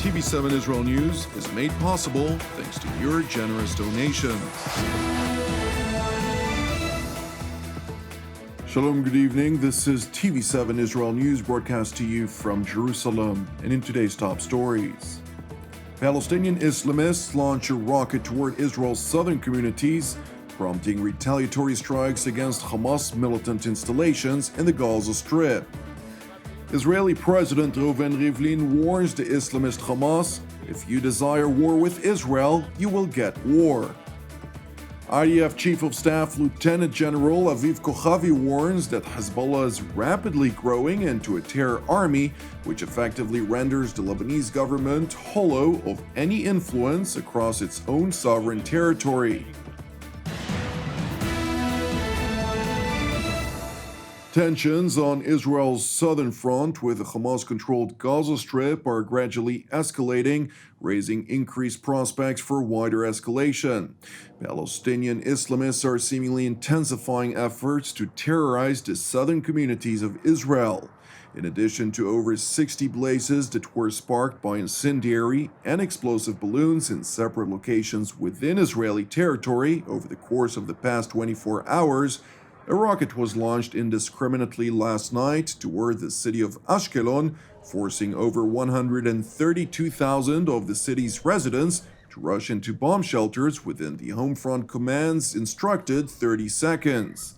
TV7 Israel News is made possible thanks to your generous donations. Shalom, good evening. This is TV7 Israel News broadcast to you from Jerusalem. And in today's top stories, Palestinian Islamists launch a rocket toward Israel's southern communities, prompting retaliatory strikes against Hamas militant installations in the Gaza Strip. Israeli President Reuven Rivlin warns the Islamist Hamas, if you desire war with Israel, you will get war. IDF Chief of Staff Lieutenant General Aviv Kochavi warns that Hezbollah is rapidly growing into a terror army, which effectively renders the Lebanese government hollow of any influence across its own sovereign territory. Tensions on Israel's southern front with the Hamas-controlled Gaza Strip are gradually escalating, raising increased prospects for wider escalation. Palestinian Islamists are seemingly intensifying efforts to terrorize the southern communities of Israel. In addition to over 60 blazes that were sparked by incendiary and explosive balloons in separate locations within Israeli territory over the course of the past 24 hours, a rocket was launched indiscriminately last night toward the city of Ashkelon, forcing over 132,000 of the city's residents to rush into bomb shelters within the Homefront Command's instructed 30 seconds.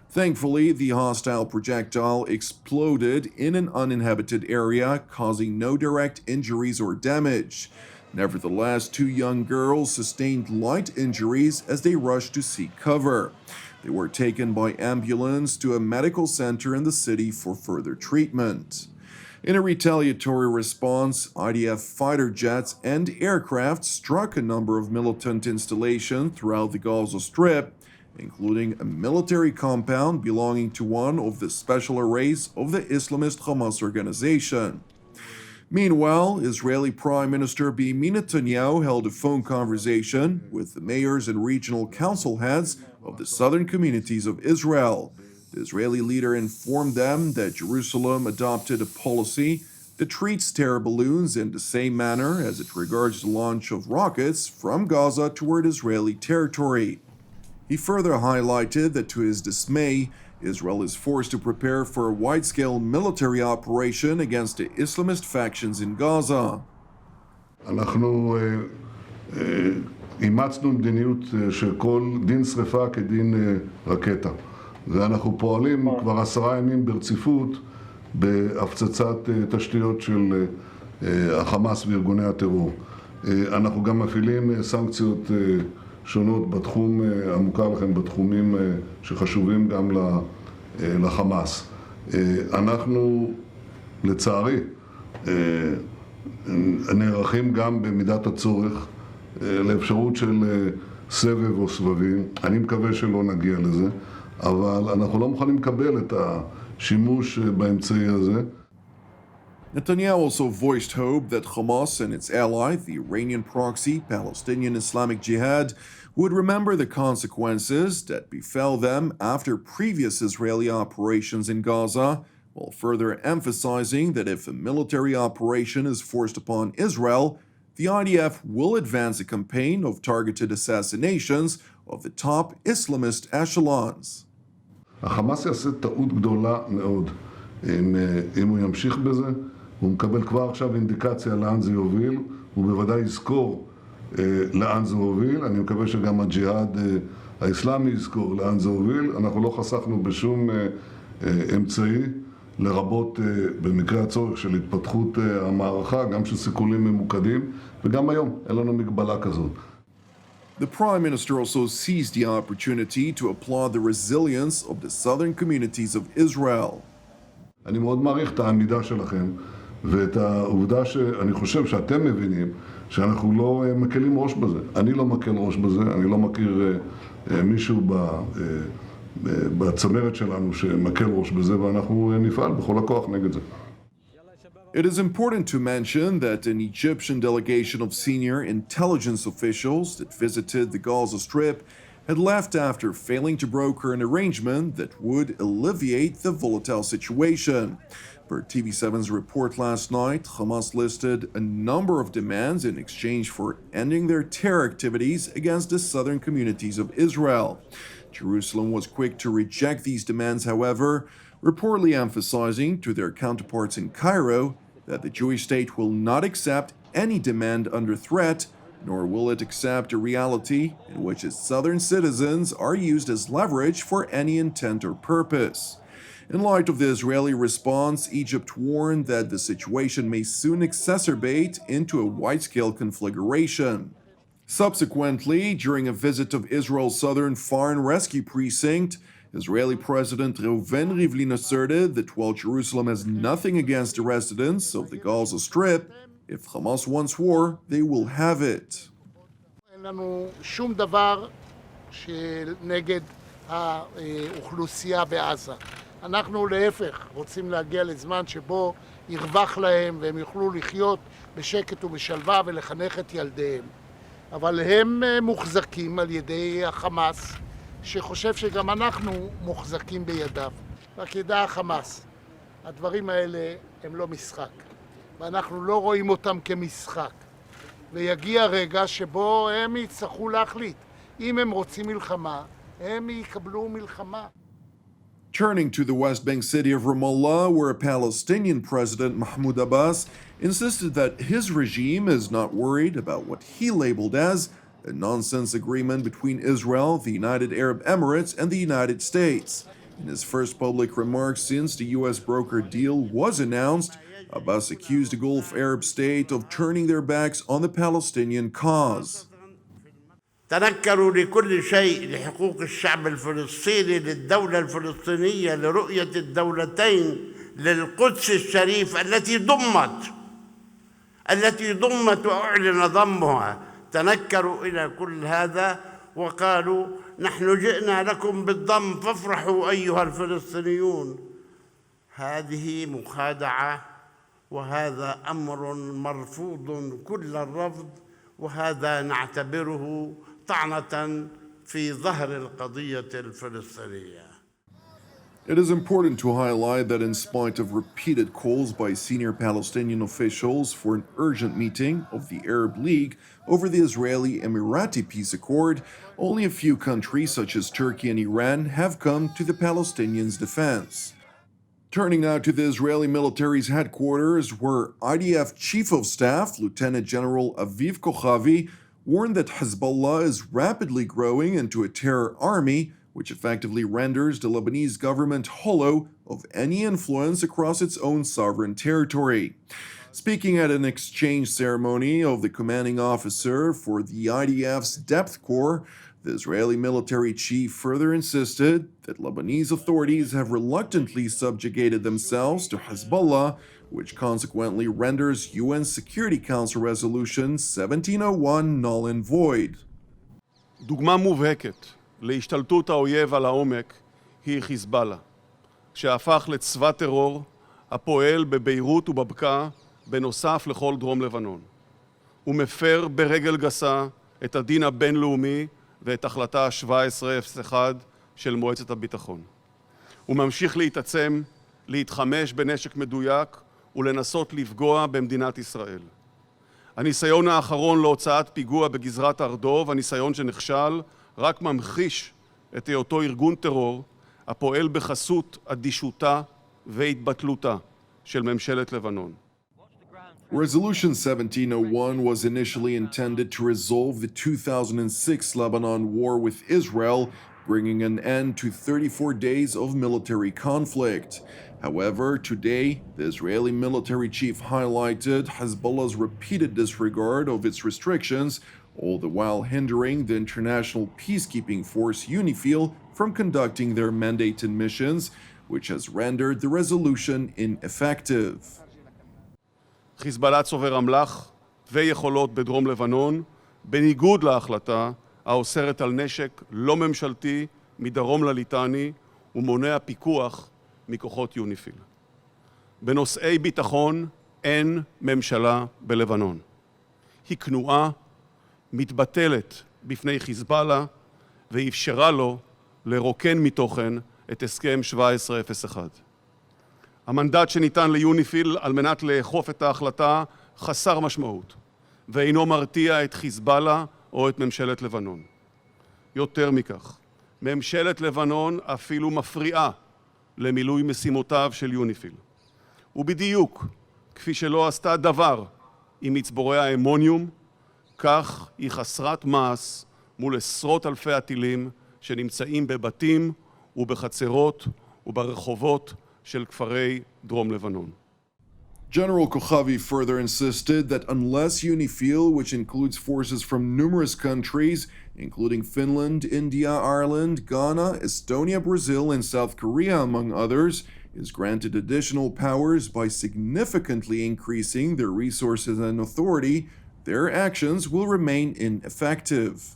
Thankfully, the hostile projectile exploded in an uninhabited area, causing no direct injuries or damage. Nevertheless, two young girls sustained light injuries as they rushed to seek cover. They were taken by ambulance to a medical center in the city for further treatment. In a retaliatory response, IDF fighter jets and aircraft struck a number of militant installations throughout the Gaza Strip, including a military compound belonging to one of the special arrays of the Islamist Hamas organization. Meanwhile, Israeli Prime Minister Benjamin Netanyahu held a phone conversation with the mayors and regional council heads of the southern communities of Israel. The Israeli leader informed them that Jerusalem adopted a policy that treats terror balloons in the same manner as it regards the launch of rockets from Gaza toward Israeli territory. He further highlighted that to his dismay, Israel is forced to prepare for a wide-scale military operation against the Islamist factions in Gaza. אנחנו אימצנו מדיניות של כל דין שריפה כדין רקטה, ואנחנו פועלים כבר 10 ימים ברציפות בהפצצת תשתיות של החמאס וארגוני הטרור. אנחנו גם מפעילים סנקציות שונות בתחום המוכר לכם, בתחומים שחשובים גם לחמאס. אנחנו לצערי נערכים גם במידת הצורך לאפשרות של סבב או סבבים. אני מקווה שלא נגיע לזה, אבל אנחנו לא מוכנים לקבל את השימוש באמצעי הזה. Netanyahu also voiced hope that Hamas and its ally, the Iranian proxy Palestinian Islamic Jihad, would remember the consequences that befell them after previous Israeli operations in Gaza, while further emphasizing that if a military operation is forced upon Israel, the IDF will advance a campaign of targeted assassinations of the top Islamist echelons. החמאס יעשה טעות גדולה מאוד אם הוא ימשיך בזה. הוא מקבל כבר עכשיו אינדיקציה לאן זה יוביל, הוא בוודאי יזכור לאן זה הוביל. אני מקווה שגם הג'יהאד האסלאמי יזכור לאן זה הוביל. אנחנו לא חסכנו בשום אמצעי, לרבות במקרה הצורך של התפתחות המערכה, גם של סיכולים ממוקדים, וגם היום אין לנו מגבלה כזאת. The Prime Minister also seized the opportunity to applaud the resilience of the southern communities of Israel. אני מאוד מעריך את העמידה שלכם ואת העובדה שאני חושב שאתם מבינים שאנחנו לא מקלים ראש בזה. אני לא מקל ראש בזה, אני לא מכיר מישהו בצמרת שלנו שמקל ראש בזה, ואנחנו נפעל בכל הכוח נגד זה. It is important to mention that an Egyptian delegation of senior intelligence officials that visited the Gaza Strip had left after failing to broker an arrangement that would alleviate the volatile situation. Per TV7's report last night, Hamas listed a number of demands in exchange for ending their terror activities against the southern communities of Israel. Jerusalem was quick to reject these demands, however, reportedly emphasizing to their counterparts in Cairo that the Jewish state will not accept any demand under threat, nor will it accept a reality in which its southern citizens are used as leverage for any intent or purpose. In light of the Israeli response, Egypt warned that the situation may soon exacerbate into a wide-scale conflagration. Subsequently, during a visit of Israel's Southern Fire and Rescue Precinct, Israeli President Reuven Rivlin asserted that while Jerusalem has nothing against the residents of the Gaza Strip, if Hamas wants war, they will have it. אין לנו שום דבר נגד האוכלוסייה בעזה. אנחנו להפך רוצים להגיע לזמן שבו ירווח להם והם יוכלו לחיות בשקט ובשלווה ולחנך את ילדיהם. אבל הם מוחזקים על ידי החמאס, שחושב שגם אנחנו מוחזקים בידיו. רק ידע החמאס, הדברים האלה הם לא משחק, ואנחנו לא רואים אותם כמשחק. ויגיע רגע שבו הם יצטרכו להחליט. אם הם רוצים מלחמה, הם יקבלו מלחמה. Turning to the West Bank city of Ramallah, where a Palestinian president, Mahmoud Abbas, insisted that his regime is not worried about what he labeled as a nonsense agreement between Israel, the United Arab Emirates, and the United States. In his first public remarks since the U.S. broker deal was announced, Abbas accused the Gulf Arab state of turning their backs on the Palestinian cause. تنكروا لكل شيء لحقوق الشعب الفلسطيني للدولة الفلسطينية لرؤية الدولتين للقدس الشريف التي ضمت وأعلن ضمها تنكروا إلى كل هذا وقالوا نحن جئنا لكم بالضم فافرحوا أيها الفلسطينيون. هذه مخادعة وهذا أمر مرفوض كل الرفض وهذا نعتبره طعنة في ظهر القضية الفلسطينية. It is important to highlight that in spite of repeated calls by senior Palestinian officials for an urgent meeting of the Arab League over the Israeli-Emirati peace accord, only a few countries such as Turkey and Iran have come to the Palestinians' defense. Turning now to the Israeli military's headquarters, where IDF Chief of Staff, Lieutenant General Aviv Kochavi, warned that Hezbollah is rapidly growing into a terror army, which effectively renders the Lebanese government hollow of any influence across its own sovereign territory. Speaking at an exchange ceremony of the commanding officer for the IDF's Depth Corps, the Israeli military chief further insisted that Lebanese authorities have reluctantly subjugated themselves to Hezbollah, which consequently renders UN Security Council Resolution 1701 null and void. דוגמה מובהקת להשתלטות האויב על העומק היא חיזבאללה, שהפך לצבא טרור הפועל בביירות ובבקעה בנוסף לכל דרום לבנון. הוא מפר ברגל גסה את הדין הבינלאומי ואת החלטה 1701 של מועצת הביטחון. הוא ממשיך להתעצם, להתחמש בנשק מדויק ולנסות לפגוע במדינת ישראל. הניסיון האחרון להוצאת פיגוע בגזרת הר-דב, הניסיון שנכשל, רק ממחיש את היותו ארגון טרור הפועל בחסות אדישותה והתבטלותה של ממשלת לבנון. Resolution 1701 was initially intended to resolve the 2006 Lebanon war with Israel, bringing an end to 34 days of military conflict. However, today, the Israeli military chief highlighted Hezbollah's repeated disregard of its restrictions, all the while hindering the international peacekeeping force UNIFIL from conducting their mandated missions, which has rendered the resolution ineffective. חיזבאללה צובר אמל"ח ויכולות בדרום לבנון, בניגוד להחלטה האוסרת על נשק לא ממשלתי מדרום לליטני ומונע פיקוח מכוחות יוניפיל. בנושאי ביטחון אין ממשלה בלבנון. היא כנועה, מתבטלת בפני חיזבאללה ואפשרה לו לרוקן מתוכן את הסכם 1701. המנדט שניתן ליוניפיל על מנת לאכוף את ההחלטה חסר משמעות, ואינו מרתיע את חיזבאללה או את ממשלת לבנון. יותר מכך, ממשלת לבנון אפילו מפריעה למילוי משימותיו של יוניפיל. ובדיוק כפי שלא עשתה דבר עם מצבורי האמוניום, כך היא חסרת מעש מול עשרות אלפי הטילים שנמצאים בבתים ובחצרות וברחובות של כפרי דרום לבנון. General Kochavi further insisted that unless UNIFIL, which includes forces from numerous countries, including Finland, India, Ireland, Ghana, Estonia, Brazil, and South Korea, among others, is granted additional powers by significantly increasing their resources and authority, their actions will remain ineffective.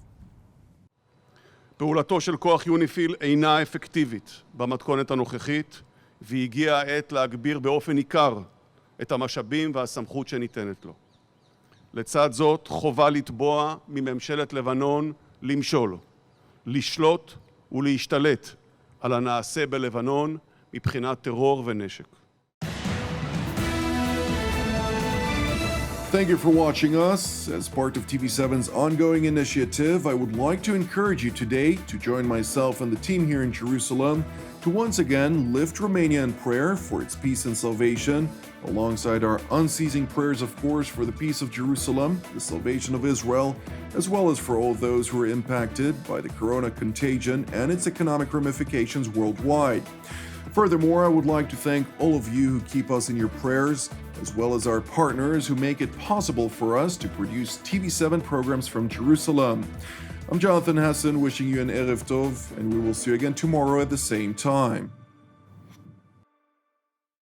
פעולתו של כוח יוניפיל אינה אפקטיבית במתכונת הנוכחית, והגיעה העת להגביר באופן ניכר את המשאבים והסמכות שניתנת לו. לצד זאת, חובה לתבוע מממשלת לבנון למשול, לשלוט ולהשתלט על הנעשה בלבנון מבחינת טרור ונשק. Thank you for watching us. As part of TV7's ongoing initiative, I would like to encourage you today to join myself and the team here in Jerusalem to once again lift Romania in prayer for its peace and salvation, alongside our unceasing prayers, of course, for the peace of Jerusalem, the salvation of Israel, as well as for all those who are impacted by the corona contagion and its economic ramifications worldwide. Furthermore, I would like to thank all of you who keep us in your prayers, as well as our partners who make it possible for us to produce TV7 programs from Jerusalem. I'm Jonathan Hassan, wishing you an Erev Tov, and we will see you again tomorrow at the same time.